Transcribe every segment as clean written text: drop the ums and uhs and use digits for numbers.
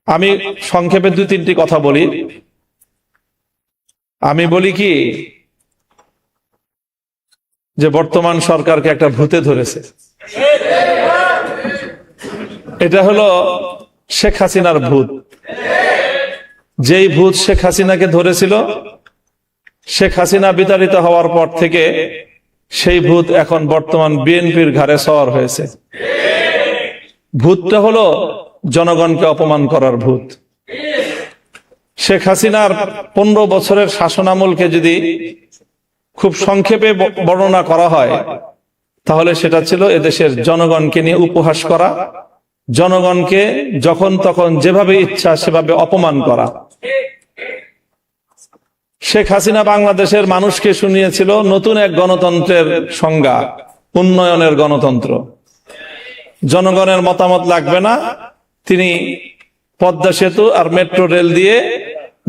আমি সংক্ষেপে দুই তিনটি কথা বলি। আমি বলি কি যে বর্তমান সরকারকে একটা ভূতে ধরেছে। এটা হলো শেখ হাসিনার ভূত। যেই ভূত শেখ হাসিনাকে ধরেছিল, শেখ হাসিনা বিতাড়িত হওয়ার পর থেকে সেই ভূত এখন বর্তমান বিএনপির ঘাড়ে সওয়ার হয়েছে। ভূতটা হলো জনগণকে অপমান করার ভূত। শেখ হাসিনার 15 বছরের শাসনামলকে যদি খুব সংক্ষেপে বর্ণনা করা হয়, তাহলে সেটা ছিল এদেশের জনগণকে নিয়ে উপহাস করা, জনগণকে যখন তখন যেভাবে ইচ্ছা সেভাবে অপমান করা। শেখ হাসিনা বাংলাদেশের মানুষকে শুনিয়েছিল নতুন এক গণতন্ত্রের সংজ্ঞা, উন্নয়নের গণতন্ত্র। জনগণের মতামত লাগবে না, তিনি পদ্মা সেতু আর মেট্রো রেল দিয়ে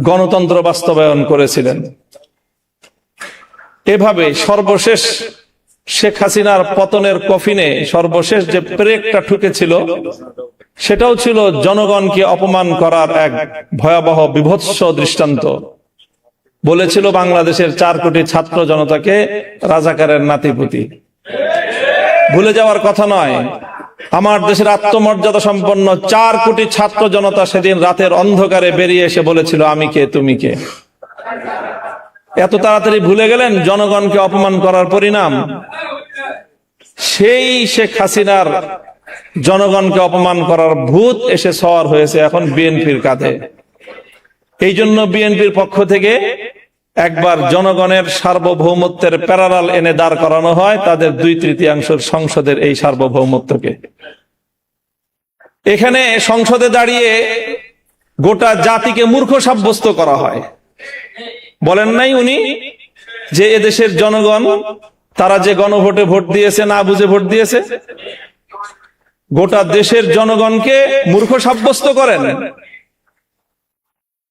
গণতন্ত্র বাস্তবায়ন করেছিলেন। এভাবে সর্বশেষ শেখ হাসিনার পতনের কফিনে সর্বশেষ যে পেরেকটা ঠুকেছিল, সেটাও ছিল জনগণকে অপমান করার এক ভয়াবহ বিভৎস দৃষ্টান্ত। বলেছিল বাংলাদেশের 4 কোটি ছাত্র জনতাকে রাজাকারের নাতিপুতি। ভুলে যাওয়ার কথা নয়, আমার দেশের আত্মমর্যাদা সম্পন্ন 4 কোটি ছাত্র জনতা সেদিন রাতের অন্ধকারে বেরিয়ে এসে বলেছিল, আমি কে তুমি কে। এত তাড়াতাড়ি ভুলে গেলেন জনগণকে অপমান করার পরিণাম। সেই শেখ হাসিনার জনগণকে অপমান করার ভূত এসে সওয়ার হয়েছে এখন বিএনপির কাঁধে। এই জন্য বিএনপির পক্ষ থেকে একবার জনগণের সার্বভৌমত্বের প্যারালাল এনে দাঁড় করানো হয় তাদের 2/3 সংসদের এই সার্বভৌমত্বকে। এখানে সংসদে দাঁড়িয়ে গোটা জাতিকে মূর্খ সাব্যস্ত করা হয়। বলেন নাই উনি যে এদেশের জনগণ তারা যে গণভোটে ভোট দিয়েছে, না বুঝে ভোট দিয়েছে। গোটা দেশের জনগণকে মূর্খ সাব্যস্ত করেন,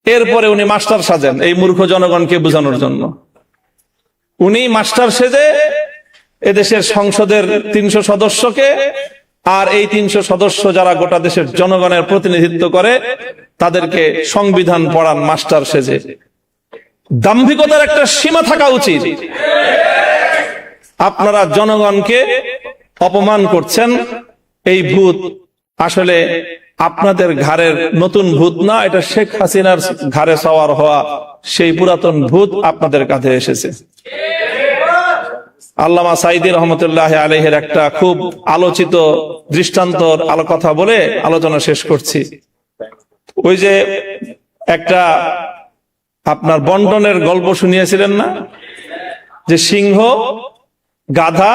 এরপরে উনি মাস্টার সাজেন এই মূর্খ জনগণকে বোঝানোর জন্য। উনি মাস্টার সেজে এদেশের সংসদের 300 সদস্যকে আর এই 300 সদস্য যারা গোটা দেশের জনগণের প্রতিনিধিত্ব করে তাদেরকে সংবিধান পড়ান মাস্টার সেজে। দাম্ভিকতার একটা সীমা থাকা উচিত। আপনারা জনগণকে অপমান করছেন। এই ভূত আসলে আপনাদের ঘাড়ের নতুন ভূত না, এটা শেখ হাসিনার ঘাড়ে সওয়ার হওয়া সেই পুরাতন ভূত আপনাদের কাছে এসেছে। আল্লামা সাঈদী রহমতুল্লাহ আলাইহির একটা খুব আলোচিত দৃষ্টান্তর কথা বলে আলোচনা শেষ করছি। ওই যে একটা আপনার বন্টনের গল্প শুনিয়েছিলেন না, যে সিংহ, গাধা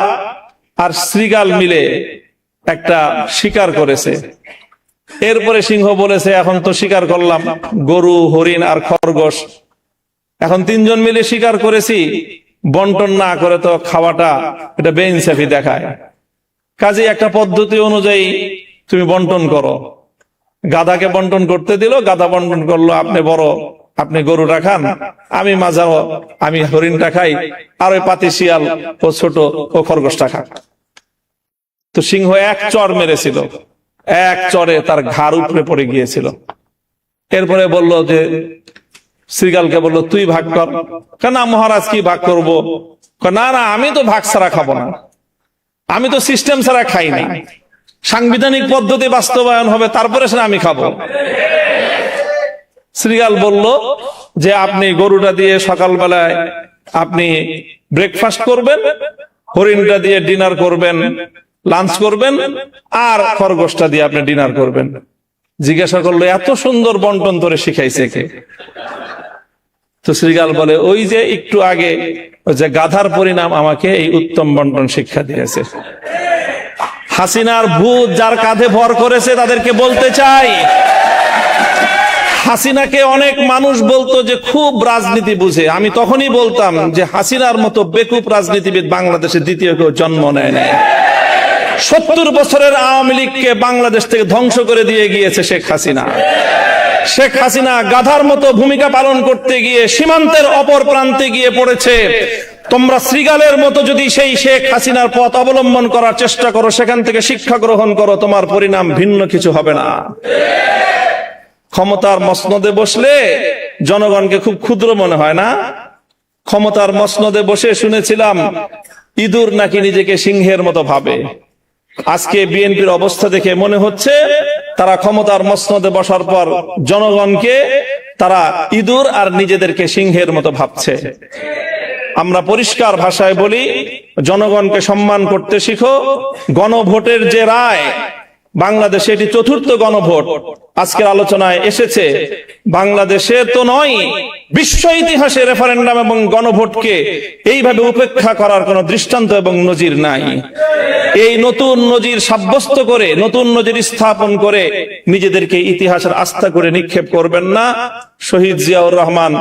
আর শ্রীগাল মিলে একটা শিকার করেছে। এরপরে সিংহ বলেছে, এখন তো শিকার করলাম গরু, হরিণ আর খরগোশ, এখন 3 জন মিলে শিকার করেছি, বন্টন না করে তো খাওয়াটা এটা বেইনসাফি দেখায়। কাজে একটা পদ্ধতি অনুযায়ী তুমি বন্টন করো। গাধাকে বন্টন করতে দিল, গাধা বন্টন করলো, আপনি বড়, আপনি গরুটা খান, আমি মাঝারো, আমি হরিণটা খাই, আর ওই পাতি শিয়াল ও ছোট ও খরগোশটা খাক। তো সিংহ এক চর মেরেছিল, এক চরে তার ঘাড় উপরে পড়ে গিয়েছিল। এরপরে বলল যে শ্রীগালকে বলল, তুই ভাগ কর। কেন মহারাজ, কি ভাগ করব? না না, আমি তো ভাগ ছাড়া খাবো না, আমি তো সিস্টেম ছাড়া খাই না, সাংবিধানিক পদ্ধতি বাস্তবায়ন হবে তারপরে সেটা আমি খাবো। শ্রীগাল বলল যে আপনি গরুটা দিয়ে সকালবেলায় আপনি ব্রেকফাস্ট করবেন, হরিণটা দিয়ে ডিনার করবেন, লাঞ্চ করবেন, আর খরগোশটা দিয়ে আপনি ডিনার করবেন। জিজ্ঞাসা করলো, এত সুন্দর বন্টন তোরে শিখাইছে কে? তো শ্রীগাল বলে, ওই যে একটু আগে ওই যে গাধার পরিণাম আমাকে এই উত্তম বন্টন শিক্ষা দিয়েছে। হাসিনার ভূত যার কাঁধে ভর করেছে তাদেরকে বলতে চাই, হাসিনাকে অনেক মানুষ বলতো যে খুব রাজনীতি বুঝে। আমি তখনই বলতাম যে হাসিনার মতো বেকুব রাজনীতিবিদ বাংলাদেশে দ্বিতীয় কেউ জন্ম নেয় নাই। 70 বছরের আওয়ামী লীগকে বাংলাদেশ থেকে ধ্বংস করে দিয়ে গিয়েছে শেখ হাসিনা। শেখ হাসিনা গাধার মতো ভূমিকা পালন করতে গিয়ে সীমান্তের অপর প্রান্তে গিয়ে পড়েছে। তোমরা শ্রীগালের মতো যদি সেই শেখ হাসিনার পথ অবলম্বন করার চেষ্টা করো, সেখান থেকে শিক্ষা গ্রহণ করো, তোমার পরিণাম ভিন্ন কিছু হবে না। ক্ষমতার মসনদে বসলে জনগণকে খুব ক্ষুদ্র মনে হয় না? ক্ষমতার মসনদে বসে শুনেছিলাম ইঁদুর নাকি নিজেকে সিংহের মতো ভাবে। আজকে বিএনপির অবস্থা দেখে মনে হচ্ছে তারা ক্ষমতার মসনদে বসার পর জনগণকে তারা ইঁদুর আর নিজেদেরকে সিংহের মতো ভাবছে। আমরা পরিষ্কার ভাষায় বলি, জনগণকে সম্মান করতে শিখো। গণভোটের যে রায়, বাংলাদেশে এটি চতুর্থ গণভোট আজকের আলোচনায় এসেছে। বাংলাদেশে তো নয়, বিশ্ব ইতিহাসে রেফারেন্ডাম এবং গণভোটকে এইভাবে উপেক্ষা করার কোন দৃষ্টান্ত এবং নজির নাই। এই নতুন নজির সাব্যস্ত করে, নতুন নজির স্থাপন করে নিজেদেরকে ইতিহাসের আস্থা করে নিক্ষেপ করবেন না। শহীদ জিয়াউর রহমান,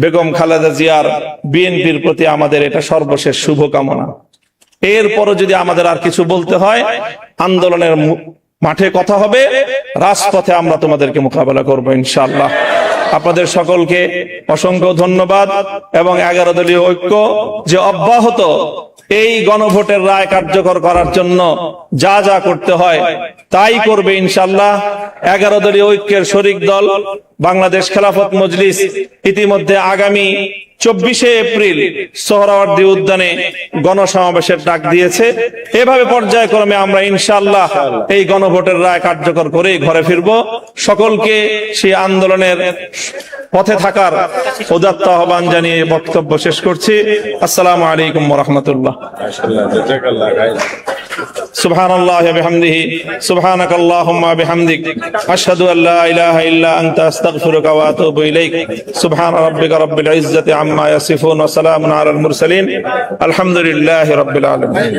বেগম খালেদা জিয়ার, বিএনপির প্রতি আমাদের এটা সর্বশেষ শুভকামনা। এরপরও যদি আমাদের আর কিছু বলতে হয়, আন্দোলনের মাঠে কথা হবে, রাজপথে আমরা তোমাদেরকে মোকাবেলা করবো ইনশাআল্লাহ। আপনাদের সকলকে অসংখ্য ধন্যবাদ এবং 11 দলীয় ঐক্য যে অব্যাহত এই গণভোটের রায় কার্যকর করার জন্য যা যা করতে হয় তাই করবে ইনশাআল্লাহ। 11 দলীয় ঐক্যের শরিক দল বাংলাদেশ খেলাফত মজলিস ইতিমধ্যে আগামী 24শে এপ্রিল সোহরাওয়ার্দী উদ্যানে গণসমাবেশের ডাক দিয়েছে। এভাবে পর্যায়ক্রমে আমরা ইনশাআল্লাহ এই গণভোটের রায় কার্যকর করে ঘরে ফিরব। সকলকে সেই আন্দোলনের পথে থাকার উদাত্ত আহ্বান জানিয়ে বক্তব্য শেষ করছি। আসসালামু আলাইকুম ওয়া রাহমাতুল্লাহ। সুবহানাল্লাহি ওয়া বিহামদিহি, সুবহানাকাল্লাহুম্মা ওয়া বিহামদিক, আশহাদু আল্লা ইলাহা ইল্লা আনতা আস্তাগফিরুকা ওয়া আতুবু ইলাইক। সুবহানা রাব্বিকা রাব্বিল ইজ্জাতি আম্মা ইয়াসিফুন ওয়া সালামুন আলাল মুরসালিন, আলহামদুলিল্লাহি রাব্বিল আলামিন।